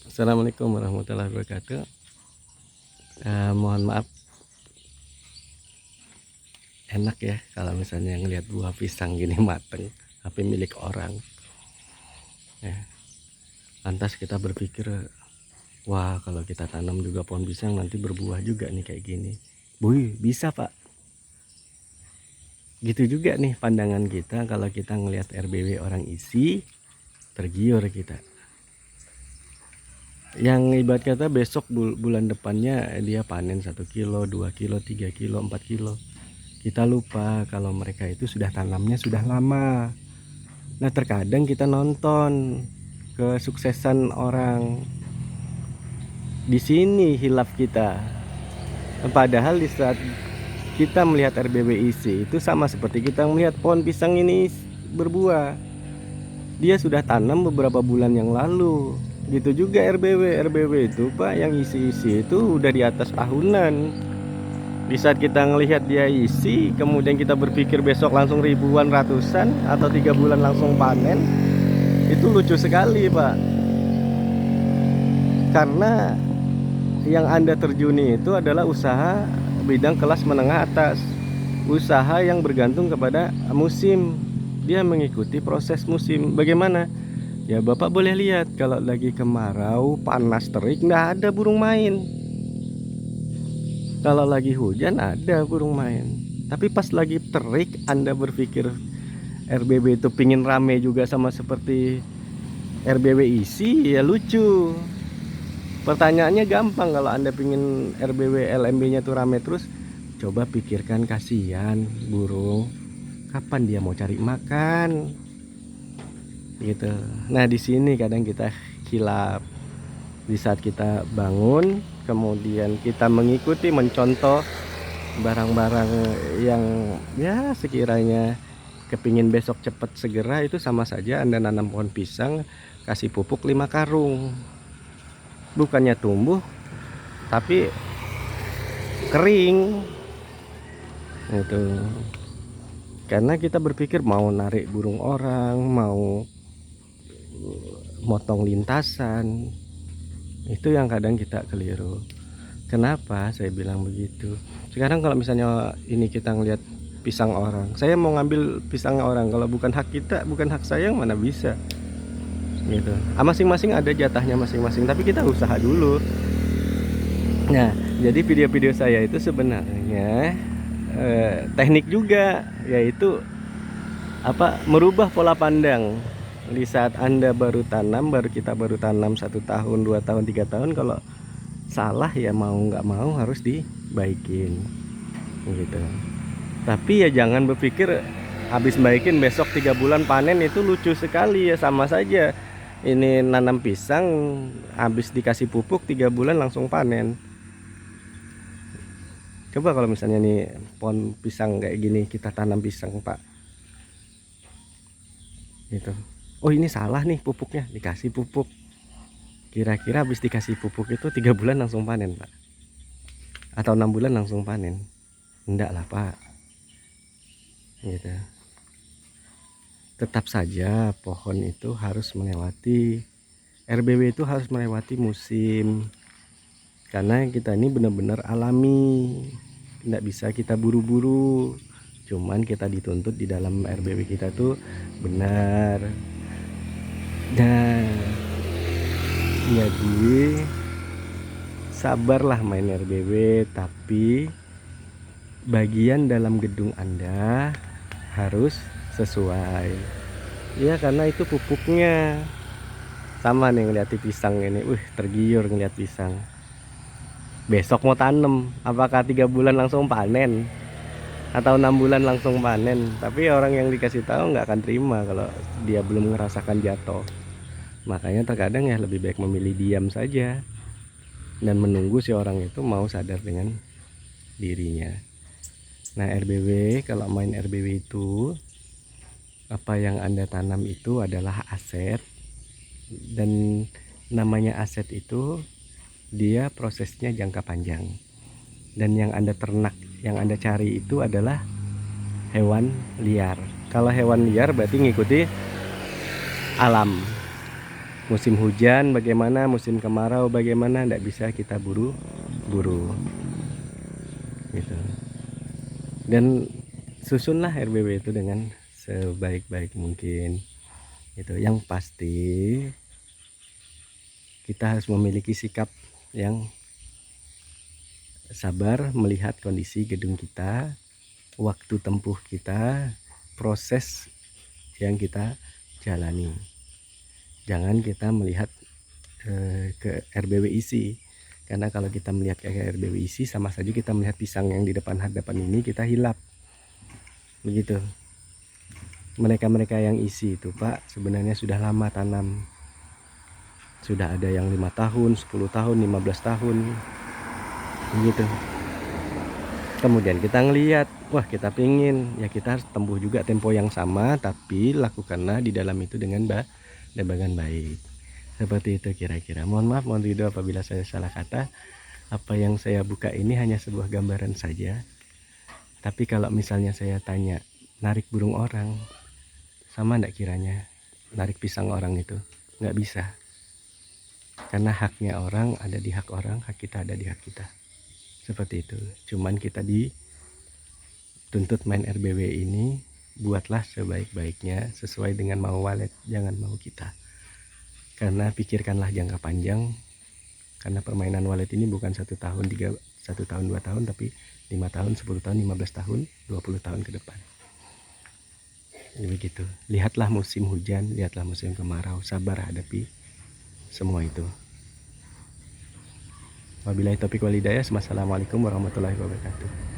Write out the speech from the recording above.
Assalamualaikum warahmatullahi wabarakatuh. Mohon maaf, enak ya kalau misalnya ngelihat buah pisang gini mateng, tapi milik orang. Ya, lantas kita berpikir, wah kalau kita tanam juga pohon pisang nanti berbuah juga nih kayak gini. Wih, bisa Pak. Gitu juga nih pandangan kita kalau kita ngelihat RBW orang isi, tergiur kita. Yang ibarat kata besok bulan depannya dia panen 1 kilo, 2 kilo, 3 kilo, 4 kilo. Kita lupa kalau mereka itu sudah tanamnya sudah lama. Nah, terkadang kita nonton kesuksesan orang. Di sini hilaf kita. Padahal di saat kita melihat RBWIC itu sama seperti kita melihat pohon pisang ini berbuah. Dia sudah tanam beberapa bulan yang lalu. Gitu juga RBW itu Pak, yang isi-isi itu udah di atas tahunan. Di saat kita ngelihat dia isi, kemudian kita berpikir besok langsung ribuan, ratusan, atau 3 bulan langsung panen, itu lucu sekali Pak. Karena yang Anda terjuni itu adalah usaha bidang kelas menengah atas, usaha yang bergantung kepada musim. Dia mengikuti proses musim. Bagaimana? Ya Bapak boleh lihat, kalau lagi kemarau, panas terik, nggak ada burung main. Kalau lagi hujan ada burung main. Tapi pas lagi terik, Anda berpikir RBW itu pingin rame juga sama seperti RBW isi, ya lucu. Pertanyaannya gampang, kalau Anda pingin RBW LMB nya tuh rame terus, coba pikirkan kasihan burung, kapan dia mau cari makan gitu. Nah di sini kadang kita hilap. Di saat kita bangun, kemudian kita mengikuti, mencontoh barang-barang yang ya sekiranya kepingin besok cepat segera, itu sama saja Anda nanam pohon pisang kasih pupuk 5 karung. Bukannya tumbuh tapi kering itu. Karena kita berpikir mau narik burung orang, mau motong lintasan, itu yang kadang kita keliru. Kenapa saya bilang begitu? Sekarang kalau misalnya ini kita ngelihat pisang orang, saya mau ngambil pisang orang, kalau bukan hak kita, bukan hak saya, mana bisa gitu. Masing-masing ada jatahnya masing-masing, tapi kita usaha dulu. Nah, jadi video-video saya itu sebenarnya teknik juga, yaitu merubah pola pandang. Di saat Anda baru tanam, kita baru tanam 1 tahun, 2 tahun, 3 tahun, kalau salah ya mau nggak mau harus dibaikin gitu. Tapi ya jangan berpikir habis baikin besok 3 bulan panen, itu lucu sekali ya. Sama saja ini nanam pisang, habis dikasih pupuk 3 bulan langsung panen. Coba kalau misalnya nih pohon pisang kayak gini, kita tanam pisang Pak gitu. Oh ini salah nih pupuknya, dikasih pupuk. Kira-kira habis dikasih pupuk itu 3 bulan langsung panen Pak, atau 6 bulan langsung panen? Enggak lah Pak gitu. Tetap saja pohon itu harus melewati, RBW itu harus melewati musim. Karena kita ini benar-benar alami, tidak bisa kita buru-buru. Cuman kita dituntut di dalam RBW kita tuh benar. Nah, jadi sabarlah main RBW, tapi bagian dalam gedung Anda harus sesuai ya, karena itu pupuknya. Sama nih ngeliat pisang ini, tergiur ngeliat pisang. Besok mau tanam, apakah 3 bulan langsung panen atau 6 bulan langsung panen? Tapi orang yang dikasih tahu nggak akan terima kalau dia belum merasakan jatuh. Makanya terkadang ya lebih baik memilih diam saja dan menunggu si orang itu mau sadar dengan dirinya. Nah RBW, kalau main RBW itu, apa yang Anda tanam itu adalah aset. Dan namanya aset itu dia prosesnya jangka panjang. Dan yang Anda ternak, yang Anda cari itu adalah hewan liar. Kalau hewan liar berarti ngikuti alam. Musim hujan bagaimana, musim kemarau bagaimana, tidak bisa kita buru-buru gitu. Dan susunlah RBW itu dengan sebaik-baik mungkin gitu. Yang pasti kita harus memiliki sikap yang sabar melihat kondisi gedung kita, waktu tempuh kita, proses yang kita jalani. Jangan kita melihat ke RBW isi, karena kalau kita melihat ke RBW isi sama saja kita melihat pisang yang di depan hadapan ini kita hilap begitu. Mereka-mereka yang isi itu Pak sebenarnya sudah lama tanam, sudah ada yang 5 tahun 10 tahun 15 tahun begitu. Kemudian kita ngelihat, wah kita pingin ya, kita harus tempuh juga tempo yang sama, tapi lakukanlah di dalam itu dengan baik. Seperti itu kira-kira. Mohon maaf, mohon ridho apabila saya salah kata. Apa yang saya buka ini hanya sebuah gambaran saja. Tapi kalau misalnya saya tanya, narik burung orang, sama enggak kiranya narik pisang orang itu? Nggak bisa. Karena haknya orang ada di hak orang, hak kita ada di hak kita. Seperti itu. Cuman kita dituntut main RBW ini, buatlah sebaik-baiknya sesuai dengan mau walet, jangan mau kita. Karena pikirkanlah jangka panjang, karena permainan walet ini bukan 1 tahun 2 tahun, tapi 5 tahun 10 tahun 15 tahun 20 tahun ke depan. Jadi begitu. Lihatlah musim hujan, lihatlah musim kemarau, sabar hadapi semua itu. Wabillahi taufiq wal hidayah. Wassalamualaikum warahmatullahi wabarakatuh.